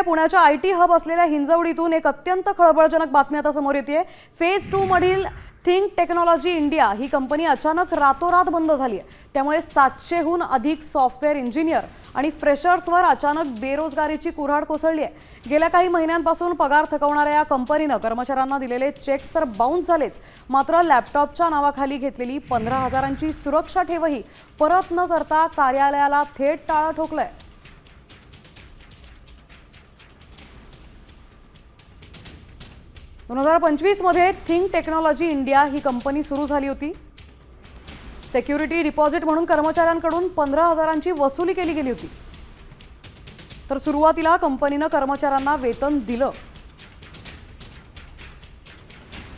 आहे पुण्याच्या IT hub असलेल्या हिंजवडीतून एक अत्यंत खळबळजनक बातमी आता समोर येते। फेज 2 मधील थिंक टेक्नॉलॉजी इंडिया ही कंपनी अचानक रातोरात बंद झाली आहे। त्यामुळे 700हून अधिक सॉफ्टवेअर इंजिनियर आणि फ्रेशर्सवर अचानक बेरोजगारीची कुऱ्हाड कोसळली आहे। गेल्या काही महिन्यांपासून पगार थकवणाऱ्या या कंपनीने कर्मचाऱ्यांना दिलेले चेक्स तर बाउन्स झालेच, मात्र लॅपटॉपच्या नावाखाली घेतलेली 15,000ची सुरक्षा ठेवही परत न करता कार्यालयाला थेट टाळं ठोकलंय। 2025 मध्ये थिंक टेक्नॉलॉजी इंडिया ही कंपनी सुरू झाली होती। सिक्युरिटी डिपॉझिट म्हणून कर्मचाऱ्यांकडून 15,000ची वसुली केली गेली होती। तर सुरुवातीला कंपनीने कर्मचाऱ्यांना वेतन दिलं,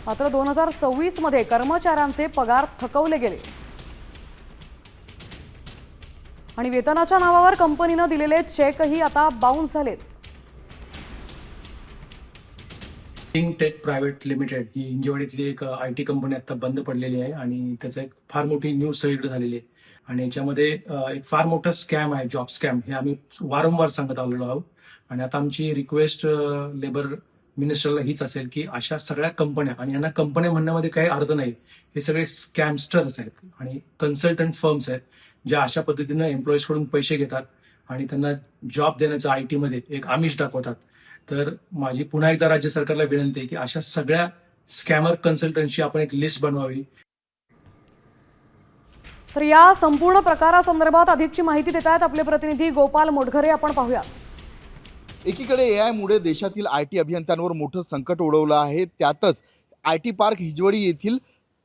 मात्र 2026 मध्ये कर्मचाऱ्यांचे पगार थकवले गेले आणि वेतनाच्या नावावर कंपनीने दिलेले चेकही आता बाउन्स झालेत। थिंक टेक प्रायव्हेट लिमिटेड ही हिंजवडीतली एक आयटी कंपनी आता बंद पडलेली आहे आणि त्याचं एक फार मोठी न्यूज सगळीकडे झालेली आहे आणि याच्यामध्ये एक फार मोठा स्कॅम आहे, जॉब स्कॅम, हे आम्ही वारंवार सांगत आलेलो आहोत। आणि आता आमची रिक्वेस्ट लेबर मिनिस्टरला हीच असेल की अशा सगळ्या कंपन्या, आणि यांना कंपन्या म्हणण्यामध्ये काही अर्थ नाही, हे सगळे स्कॅमस्टर्स आहेत आणि कन्सल्टंट फर्म्स आहेत ज्या अशा पद्धतीनं एम्प्लॉईजकडून पैसे घेतात आणि त्यांना जॉब देण्याचं आयटी मध्ये एक आमिष दाखवतात। तर माझी पुन्हा एकदा राज्य सरकारला विनंती आहे की अशा सगळ्या स्कॅमर कन्सल्टंटची आपण एक लिस्ट बनवावी। तर या संपूर्ण प्रकारासंदर्भात अधिकची माहिती देत आहेत आपले प्रतिनिधी गोपाल मोटघरे, आपण पाहूया। एकीकडे एआय मुळे देशातील आयटी अभियंत्यांवर मोठं संकट ओढवलं आहे। त्यातच आयटी पार्क हिंजवडी येथील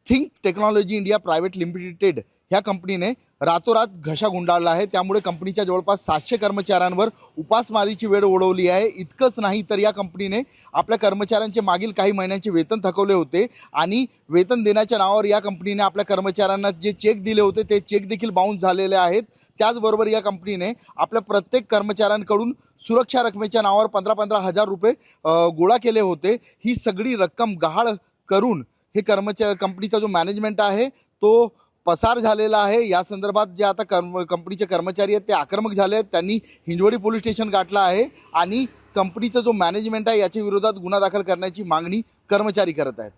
think technology India private limited ह्या कंपनीने रातोरात घसा गुंडाळला आहे। त्यामुळे कंपनीच्या जवळपास 700 कर्मचाऱ्यांवर उपासमारीची वेळ ओढवली आहे। इतकंच नाही तर या कंपनीने आपल्या कर्मचाऱ्यांचे मागील काही महिन्यांचे वेतन थकवले होते आणि वेतन देण्याच्या नावावर या कंपनीने आपल्या कर्मचाऱ्यांना जे चेक दिले होते ते चेक देखील बाउन्स झालेले आहेत। त्याचबरोबर या कंपनीने आपल्या प्रत्येक कर्मचाऱ्यांकडून सुरक्षा रकमेच्या नावावर 15,000 रुपये गोळा केले होते। ही सगळी रक्कम गहाळ करून हे कंपनीचा जो मॅनेजमेंट आहे तो पसार झालेला आहे। या संदर्भात जे आता कंपनीचे कर्मचारी आहेत ते आक्रमक झाले आहेत। त्यांनी हिंजवडी पोलीस स्टेशन गाठलं आहे आणि कंपनीचा जो मॅनेजमेंट आहे याच्या विरोधात गुन्हा दाखल करण्याची मागणी कर्मचारी करत आहेत।